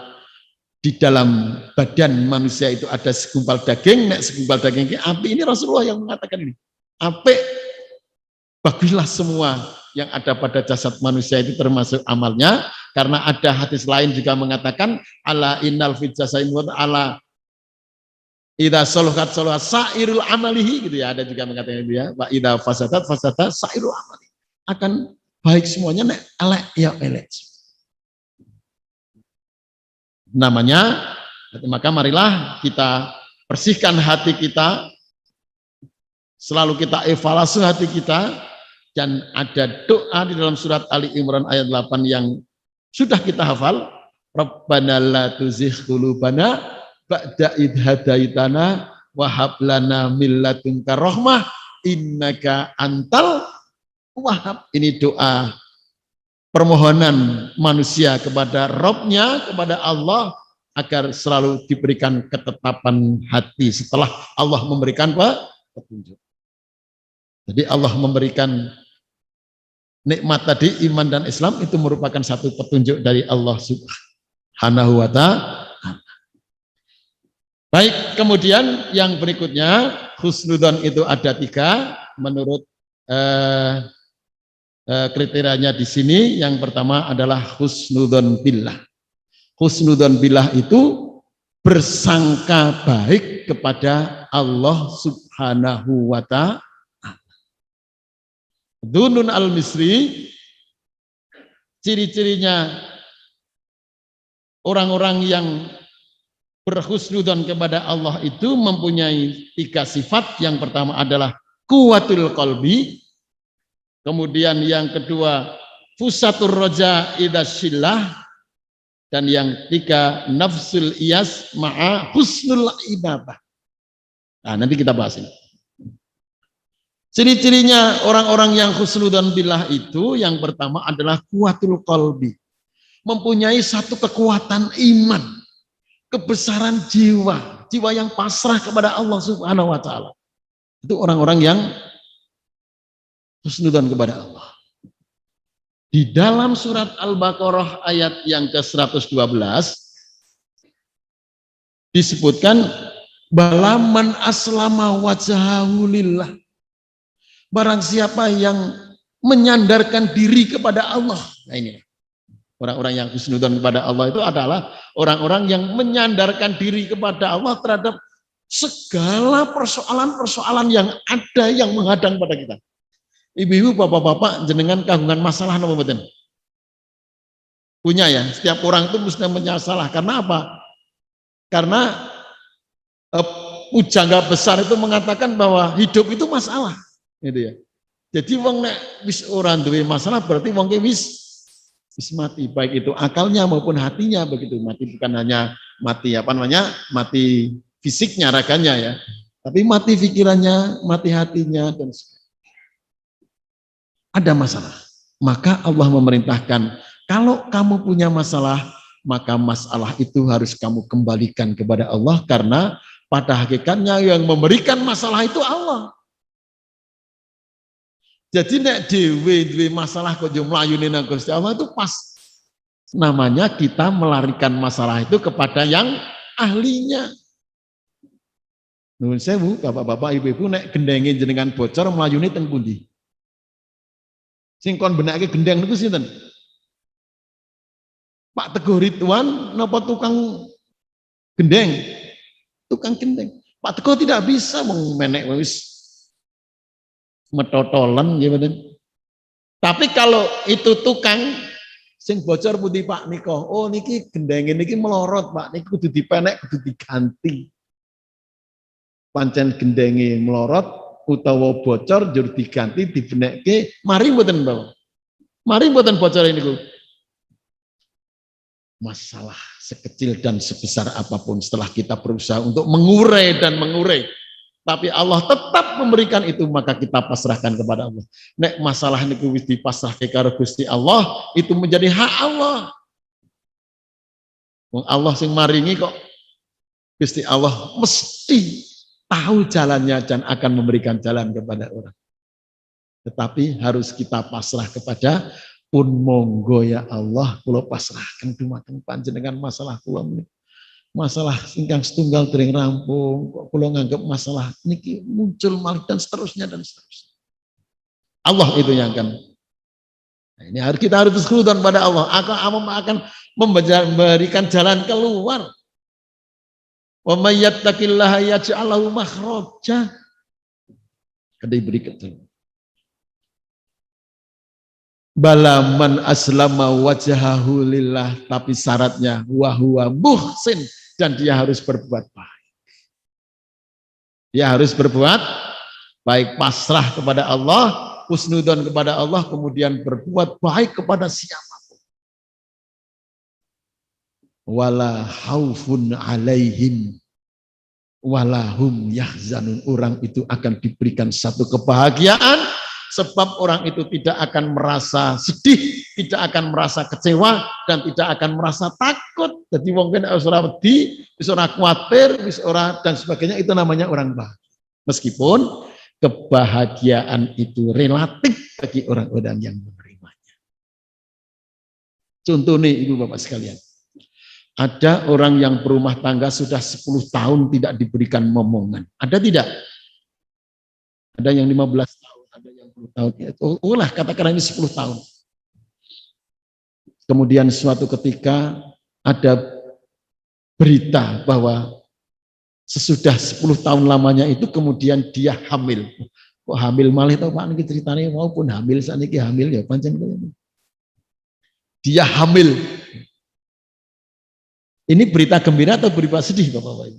di dalam badan manusia itu ada segumpal daging, nek segumpal daging ini api, ini Rasulullah yang mengatakan ini. Api, baguslah semua yang ada pada jasad manusia itu termasuk amalnya, karena ada hadis lain juga mengatakan ala innal fil jasadi ala idza saluhat sairul amalihi gitu ya, ada juga mengatakan itu ya, wa idza fasadat sairul amali, akan baik semuanya nek elek ya elek. Namanya, maka marilah kita bersihkan hati kita, selalu kita evaluasi hati kita, dan ada doa di dalam surat Ali Imran ayat 8 yang sudah kita hafal, Rabbana la tuzigh qulubana ba'da idh hadaitana wa hab lana min ladunka rahmah innaka antal wahhab. Ini doa permohonan manusia kepada Rabb-nya, kepada Allah, agar selalu diberikan ketetapan hati setelah Allah memberikan petunjuk. Jadi Allah memberikan nikmat tadi, iman dan Islam, itu merupakan satu petunjuk dari Allah Subhanahu wa ta'ala. Baik, kemudian yang berikutnya, husnudzon itu ada 3 menurut kriterianya di sini. Yang pertama adalah husnudzon billah. Husnudzon billah itu bersangka baik kepada Allah Subhanahu wa ta'ala. Dunun al-Misri, ciri-cirinya orang-orang yang berhusnudzon kepada Allah itu mempunyai 3 sifat. Yang pertama adalah kuwatul qalbi, kemudian yang kedua fusatur roja idasyillah, dan yang 3 nafsul iyas ma'a husnul ibabah. Nah, nanti kita bahas ini. Ciri-cirinya orang-orang yang husnudzon billah itu, yang pertama adalah kuwatul qalbi, mempunyai satu kekuatan iman, kebesaran jiwa, jiwa yang pasrah kepada Allah Subhanahu wa ta'ala. Itu orang-orang yang husnudzon kepada Allah. Di dalam surat Al-Baqarah ayat yang ke-112 disebutkan balaman aslama wajhahu lillah. Barang siapa yang menyandarkan diri kepada Allah. Nah ini, orang-orang yang husnudzon kepada Allah itu adalah orang-orang yang menyandarkan diri kepada Allah terhadap segala persoalan-persoalan yang ada yang menghadang pada kita. Ibu-ibu, bapak-bapak, jenengan kagungan masalah napa mboten? Punya ya, setiap orang itu mesti punya masalah. Karena apa? Karena pujangga besar itu mengatakan bahwa hidup itu masalah. Gitu ya. Jadi wong nek wis ora duwe masalah berarti wong ki wis mati, baik itu akalnya maupun hatinya begitu. Mati bukan hanya mati apa namanya? Mati fisiknya, raganya ya. Tapi mati pikirannya, mati hatinya dan ada masalah. Maka Allah memerintahkan, kalau kamu punya masalah, maka masalah itu harus kamu kembalikan kepada Allah, karena pada hakikatnya yang memberikan masalah itu Allah. Jadi nek dhewe masalah kok yo mlayune nang Gusti Allah itu pas namanya kita melarikan masalah itu kepada yang ahlinya. Nuwun sewu, bapak-bapak, ibu-ibu, nek gendenge jenengan bocor mlayune teng pundi? Sing kon benake gendeng niku sinten? Pak Teguh Ridwan napa tukang gendeng? Tukang gendeng. Pak Teguh tidak bisa menek wis metotolan nggih mboten. Tapi kalau itu tukang sing bocor putih Pak Niko, oh niki gendengin niki melorot Pak, niki kudu dipenek, kudu diganti. Pancen gendenge melorot utawa bocor jur diganti dibenekke, mari mboten Bapak. Mari mboten bocor niku. Masalah sekecil dan sebesar apapun setelah kita berusaha untuk mengurai dan mengurai, tapi Allah tetap memberikan itu, maka kita pasrahkan kepada Allah. Nek masalah niku wis dipasrahke karo Gusti Allah, itu menjadi hak Allah. Wong Allah sing maringi kok Gusti Allah mesti tahu jalannya dan akan memberikan jalan kepada orang. Tetapi harus kita pasrah kepada pun monggo ya Allah, kula pasrahkan dumateng panjenengan masalah kula menika. Masalah ingkang setunggal dereng rampung, kok kula nganggep masalah niki muncul malih dan seterusnya dan seterusnya. Allah itu yang akan. Nah, ini harus kita harus berkhudun pada Allah. Akan memberikan jalan keluar. Wa may yattaqillaha yaj'al lahu makhraja. Kedai berikutnya. Balaman aslama wajhahu lillah, tapi syaratnya wa huwa muhsin, dan dia harus berbuat baik. Dia harus berbuat baik, pasrah kepada Allah, husnudon kepada Allah, kemudian berbuat baik kepada siapapun. Wala haufun alaihim walahum yahzanun, orang itu akan diberikan satu kebahagiaan, sebab orang itu tidak akan merasa sedih, tidak akan merasa kecewa, dan tidak akan merasa takut. Jadi mungkin ora wedi, wis ora kuwatir, wis ora dan sebagainya, itu namanya orang bahagia. Meskipun kebahagiaan itu relatif bagi orang-orang yang menerimanya. Contoh nih Ibu Bapak sekalian. Ada orang yang berumah tangga sudah 10 tahun tidak diberikan momongan. Ada tidak? Ada yang 15 tahun, ada yang 10 tahun. Ulah katakanlah ini 10 tahun. Kemudian suatu ketika ada berita bahwa sesudah 10 tahun lamanya itu kemudian dia hamil. Kok hamil malih tau Pak niki ceritanya, maupun hamil saniki hamil ya pancen dia hamil. Ini berita gembira atau berita sedih Bapak-Bapak?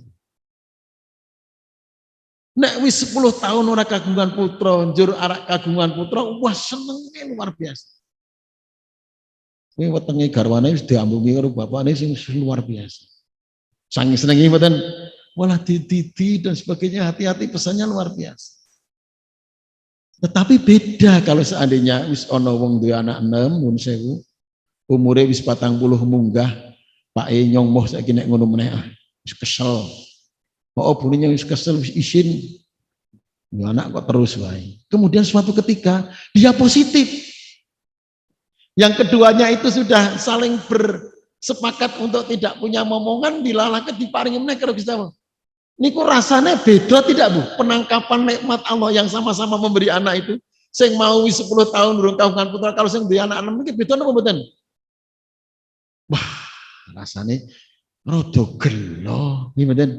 Nek wis 10 tahun ora kagungan putra, njur arak kagungan putra, wah senenge luar biasa. Kuwi wetenge garwane wis diambungi karo bapakne sing luar biasa. Saking senenge mboten, malah dititi dan sebagainya, hati-hati, pesannya luar biasa. Tetapi beda kalau seandainya wis ana wong duwe anak 6, nuwun sewu, umure wis 40 munggah, Pak nyong moh saiki nek ngono meneh wis kesel. Oh bunyinya wis kesel, wis isin. Ya anak kok terus wae. Kemudian suatu ketika dia positif. Yang keduanya itu sudah saling bersepakat untuk tidak punya momongan, dilalaket diparingi meneh karo Gusti Allah. Niku rasanya beda tidak Bu? Penangkapan nikmat Allah yang sama-sama memberi anak itu. Sing mau 10 tahun durung kagungan putra, kalau sing duwe anak 6 iki beda napa mboten? Wah, rasane rada gelo, nggih mboten?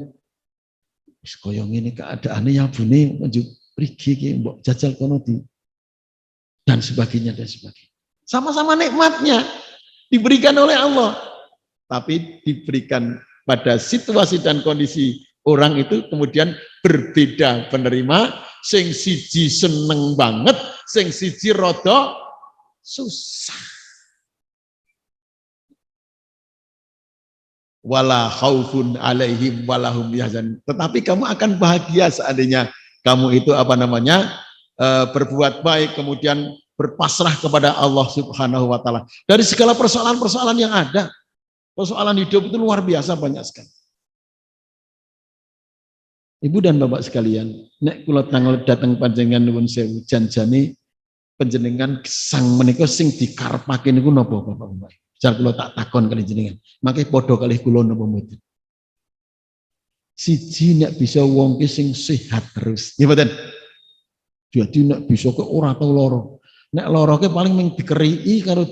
Wis kaya ngene keadaane ya bune njuk prigi iki mbok jajal kono di dan sebagainya dan sebagainya. Sama-sama nikmatnya diberikan oleh Allah, tapi diberikan pada situasi dan kondisi orang itu kemudian berbeda penerima, sing siji seneng banget, sing siji rada susah. Wala khaufun alaihim walahum yahzan. Tetapi kamu akan bahagia seandainya kamu itu berbuat baik, kemudian berpasrah kepada Allah Subhanahu wa taala dari segala persoalan-persoalan yang ada. Persoalan hidup itu luar biasa banyak sekali. Ibu dan Bapak sekalian, nek kula tanggal datang panjenengan nuwun sewu, janjane panjenengan gesang menika sing dikarepake niku napa Bapak-bapak? Jar kula tak takon kali jenengan. Mangke padha kalih kula napa mboten? Siji nek bisa wong ki sing sehat terus. Nggih mboten? Jadi nek bisa kok ora tau lara. Nek lara ki paling mung dikeriki karo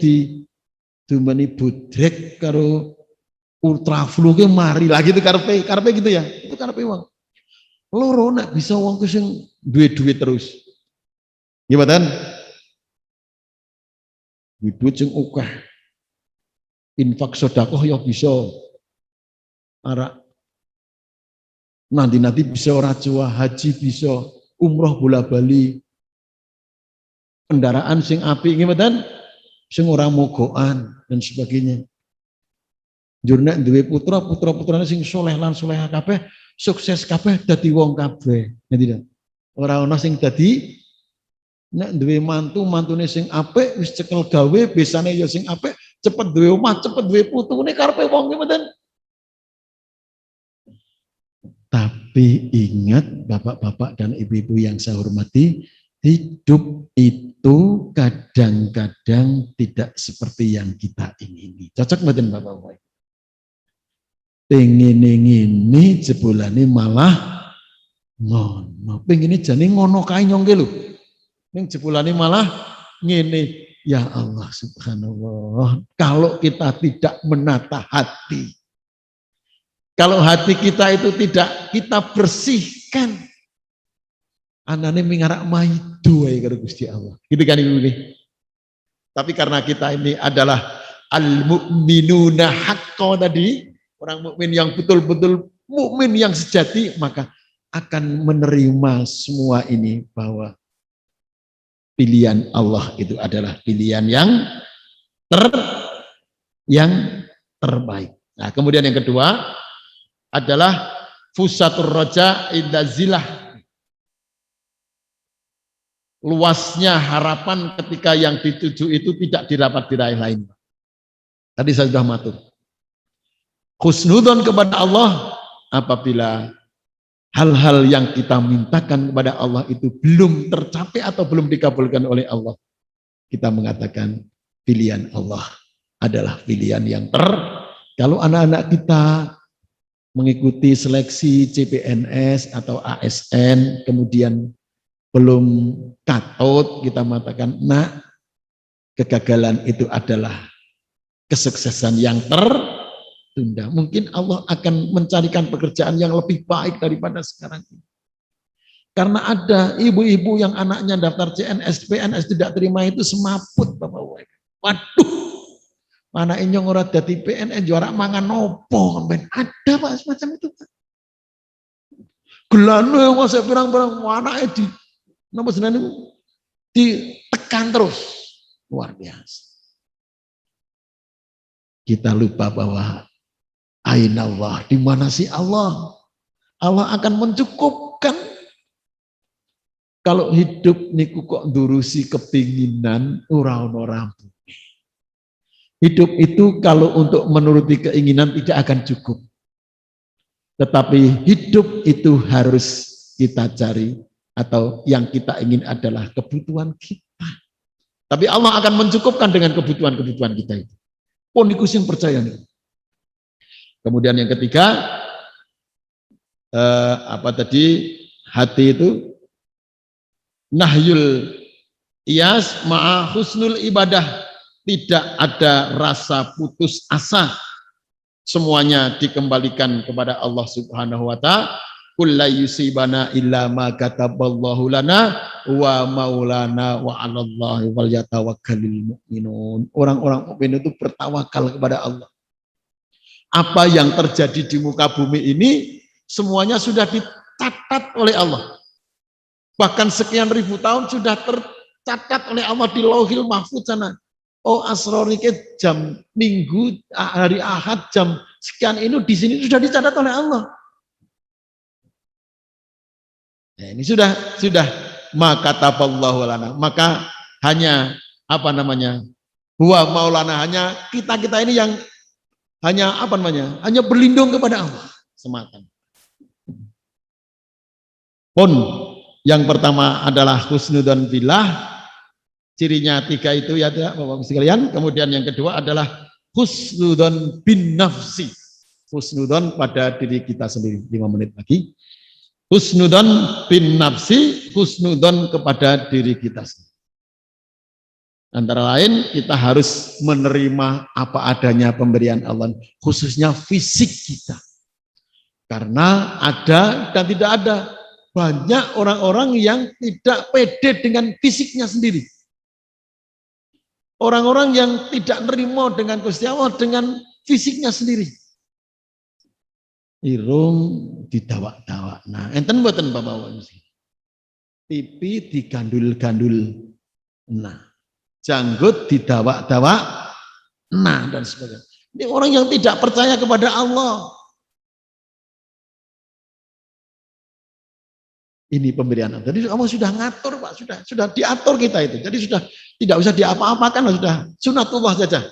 dumeni bodrek karo ultraflu ki mari lagi itu karepe gitu ya. Itu karepe wong. Lara nek bisa wong ki sing duwe duit terus. Nggih mboten? Duit sing akeh. Infak sedekah ya bisa. Arak nanti bisa ora Jawa, haji bisa, umroh bola-bali. Kendaraan sing apik nggih sing ora mogokan dan sebagainya. Njur nek duwe putra-putrane sing soleh lan soleha kabeh, sukses kabeh dadi wong kabeh. Ngerti ta? Ora ana sing dadi nek duwe mantune sing apik wis cekel gawe, besane ya sing apik, cepet duwe omah, cepet duwe putune karepe wong mboten. Tapi ingat bapak-bapak dan ibu-ibu yang saya hormati, hidup itu kadang-kadang tidak seperti yang kita ingini. Cocok mboten bapak-bapak? Pengen ngene jebulane malah ngono. Pengen jane ngono kae nyongke lho. Ning jebulane malah ngene. Ya Allah subhanallah. Kalau kita tidak menata hati, kalau hati kita itu tidak kita bersihkan, anane mingarak maido ae karo Gusti Allah. Gitu kan Ibu ini. Tapi karena kita ini adalah al-mu'minuna haqqo tadi, orang mukmin yang betul-betul mukmin yang sejati, maka akan menerima semua ini bahwa pilihan Allah itu adalah pilihan yang terbaik. Nah, kemudian yang kedua adalah fusatur roja indazilah, luasnya harapan ketika yang dituju itu tidak didapat di daerah lain. Tadi saya sudah matur. Husnudon kepada Allah apabila hal-hal yang kita mintakan kepada Allah itu belum tercapai atau belum dikabulkan oleh Allah. Kita mengatakan pilihan Allah adalah pilihan yang kalau anak-anak kita mengikuti seleksi CPNS atau ASN, kemudian belum katut, kita mengatakan, nak, kegagalan itu adalah kesuksesan yang tertunda. Mungkin Allah akan mencarikan pekerjaan yang lebih baik daripada sekarang ini. Karena ada ibu-ibu yang anaknya daftar CNS, PNS tidak terima itu semaput, Bapak. Waduh, mana inyong ora dadi PNS juara mangan nopo, ada Pak semacam itu. Gelane wong sing pirang-pirang anake di napa jenenge ditekan terus. Luar biasa. Kita lupa bahwa aina Allah, di mana sih Allah? Allah akan mencukupkan. Kalau hidup niku kok ndurusi kepinginan ora ono rampung. Hidup itu kalau untuk menuruti keinginan tidak akan cukup. Tetapi hidup itu harus kita cari atau yang kita ingin adalah kebutuhan kita. Tapi Allah akan mencukupkan dengan kebutuhan-kebutuhan kita itu. Pun niku sing percaya nih. Kemudian yang ketiga, hati itu nahyul iyas ma'a husnul ibadah, tidak ada rasa putus asa, semuanya dikembalikan kepada Allah Subhanahu wa taala. Qul la yusibana illa ma kataballahu lana wa maulana wa 'alallahi falyatawakkalul mu'minun. Orang-orang mukmin itu bertawakal kepada Allah. Apa yang terjadi di muka bumi ini semuanya sudah dicatat oleh Allah. Bahkan sekian ribu tahun sudah tercatat oleh Allah di Lauhil Mahfuz sana. Oh asrorike jam Minggu, hari Ahad jam sekian ini di sini sudah dicatat oleh Allah. Nah, ini sudah maka taballahu lana, maka hanya huwa maulana, hanya kita ini yang hanya hanya berlindung kepada Allah semata. Pun yang pertama adalah husnudzon billah, cirinya 3 itu ya Bapak-Ibu sekalian. Kemudian yang kedua adalah husnudzon bin nafsi, husnudzon pada diri kita sendiri. 5 menit lagi. Husnudzon bin nafsi, husnudzon kepada diri kita sendiri. Antara lain kita harus menerima apa adanya pemberian Allah, khususnya fisik kita. Karena ada dan tidak ada. Banyak orang-orang yang tidak pede dengan fisiknya sendiri. Orang-orang yang tidak nerima dengan Gusti Allah dengan fisiknya sendiri. Irung didawak-dawak. Nah, enten mboten Bapak Ibu. Pipi digandul-gandul. Nah, janggut didawak-dawak. Nah, dan sebagainya. Ini orang yang tidak percaya kepada Allah. Ini pemberian Allah. Jadi Allah sudah ngatur Pak, sudah diatur kita itu. Jadi sudah tidak usah diapa-apakan, sudah sunatullah saja.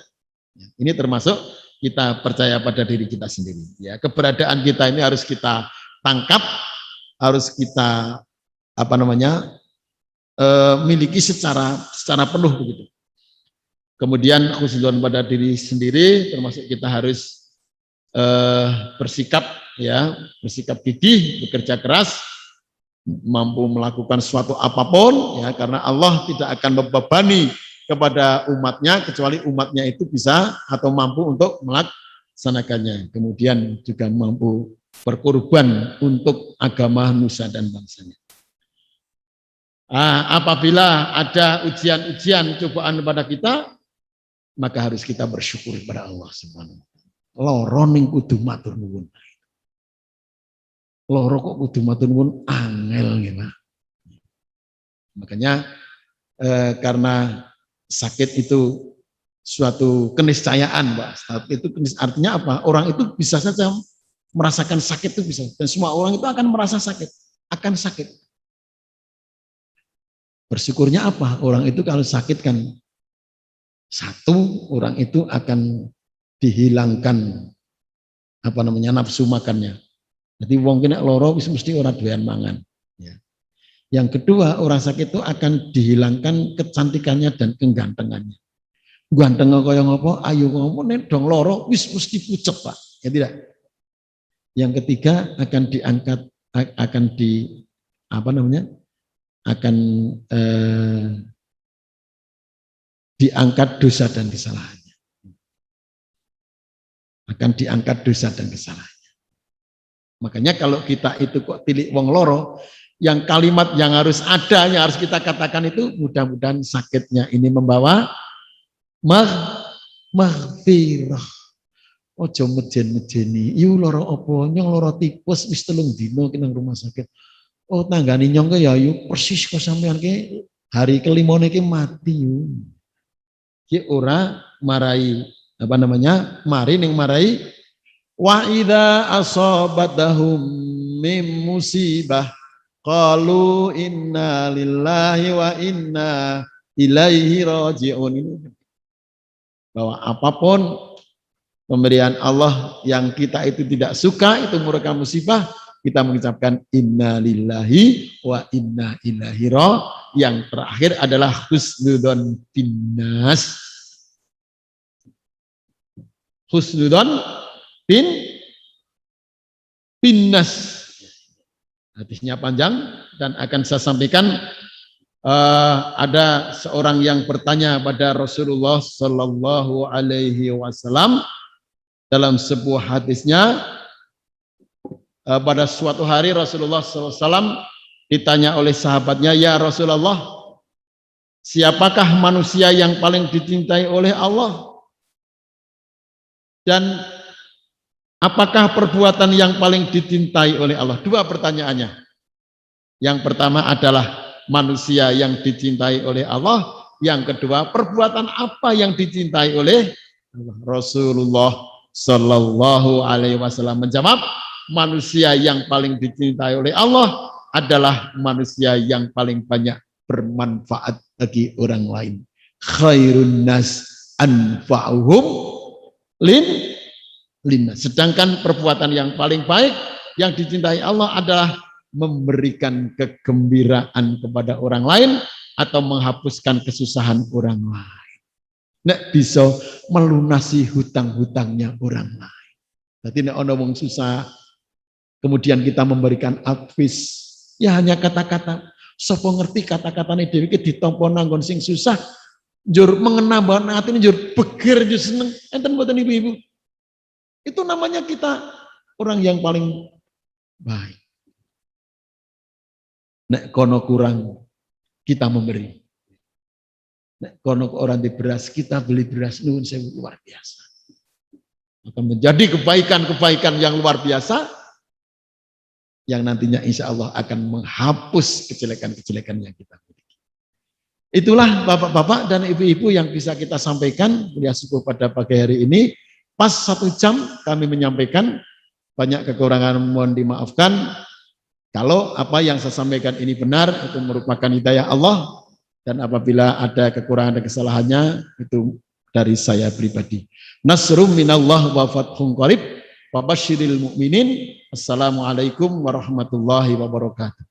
Ini termasuk kita percaya pada diri kita sendiri. Ya, keberadaan kita ini harus kita tangkap, harus kita miliki secara penuh begitu. Kemudian khusnuzon pada diri sendiri, termasuk kita harus bersikap gigih, bekerja keras, mampu melakukan suatu apapun, ya, karena Allah tidak akan membebani kepada umatnya kecuali umatnya itu bisa atau mampu untuk melaksanakannya. Kemudian juga mampu berkorban untuk agama nusa dan bangsanya. Apabila ada ujian-ujian cobaan pada kita, maka harus kita bersyukur kepada Allah Subhanahu wa taala. Loro ning kudu matur nuwun. Loro kok kudu matur nuwun angel nggih, Pak. Makanya karena sakit itu suatu keniscayaan, Pak. Itu artinya apa? Orang itu bisa saja merasakan sakit itu bisa. Dan semua orang itu akan merasa sakit, akan sakit. Bersyukurnya apa? Orang itu kalau sakit kan satu, orang itu akan dihilangkan nafsu makannya. Jadi wong kena loro wis mesti ora doyan mangan. Ya. Yang kedua, orang sakit itu akan dihilangkan kecantikannya dan kegantengannya. Ganteng kaya ngopo, ayu ngopo nek dong loro wis mesti pucet, Pak. Ya tidak. Yang ketiga akan diangkat diangkat dosa dan kesalahannya. Akan diangkat dosa dan kesalahannya. Makanya kalau kita itu kok tilik wong loro, yang kalimat yang harus ada, yang harus kita katakan itu mudah-mudahan sakitnya ini membawa maghfirah. Ojo mejen-mejeni, iu loro opo, nyong loro tipes wis 3 dino nang rumah sakit. Oh tanggane nyong ke ya yu persis kok sampean ke hari kelimone ke mati yu. Ki ora marai mari ning marai wa idza asabatahum mim musibah qalu inna lillahi wa inna ilaihi raji'un. Bahwa apapun pemberian Allah yang kita itu tidak suka, itu merupakan musibah, kita mengucapkan inna lillahi wa inna ilaihi raji'un. Yang terakhir adalah husnudon binnas. Husnudon binnas. Hadisnya panjang dan akan saya sampaikan. Ada seorang yang bertanya pada Rasulullah Sallallahu Alaihi Wasallam dalam sebuah hadisnya, pada suatu hari Rasulullah SAW ditanya oleh sahabatnya, ya Rasulullah, siapakah manusia yang paling dicintai oleh Allah? Dan apakah perbuatan yang paling dicintai oleh Allah? Dua pertanyaannya. Yang pertama adalah manusia yang dicintai oleh Allah. Yang kedua, perbuatan apa yang dicintai oleh Allah? Rasulullah Sallallahu Alaihi Wasallam menjawab, manusia yang paling dicintai oleh Allah adalah manusia yang paling banyak bermanfaat bagi orang lain. Khairun nas anfa'uhum linnas. Sedangkan perbuatan yang paling baik yang dicintai Allah adalah memberikan kegembiraan kepada orang lain atau menghapuskan kesusahan orang lain. Nek bisa melunasi hutang-hutangnya orang lain. Jadi nek ono wong susah, kemudian kita memberikan advice, ya hanya kata-kata. Sapa ngerti kata-katane dhewe iki ditampa nanggon sing susah, njur mengena banget atine njur beger njur seneng. Enten mboten ibu-ibu? Itu namanya kita orang yang paling baik. Nek kono kurang kita memberi. Kono orang di beras, kita beli beras nuwun sewu luar biasa. Akan menjadi kebaikan-kebaikan yang luar biasa yang nantinya insya Allah akan menghapus kejelekan-kejelekan yang kita miliki. Itulah bapak-bapak dan ibu-ibu yang bisa kita sampaikan kuliah subuh pada pagi hari ini. Pas 1 jam kami menyampaikan, banyak kekurangan mohon dimaafkan. Kalau apa yang saya sampaikan ini benar, itu merupakan hidayah Allah. Dan apabila ada kekurangan dan kesalahannya, itu dari saya pribadi. Nasrum minallah wa fathun qarib wa basyiril mu'minin. Assalamualaikum warahmatullahi wabarakatuh.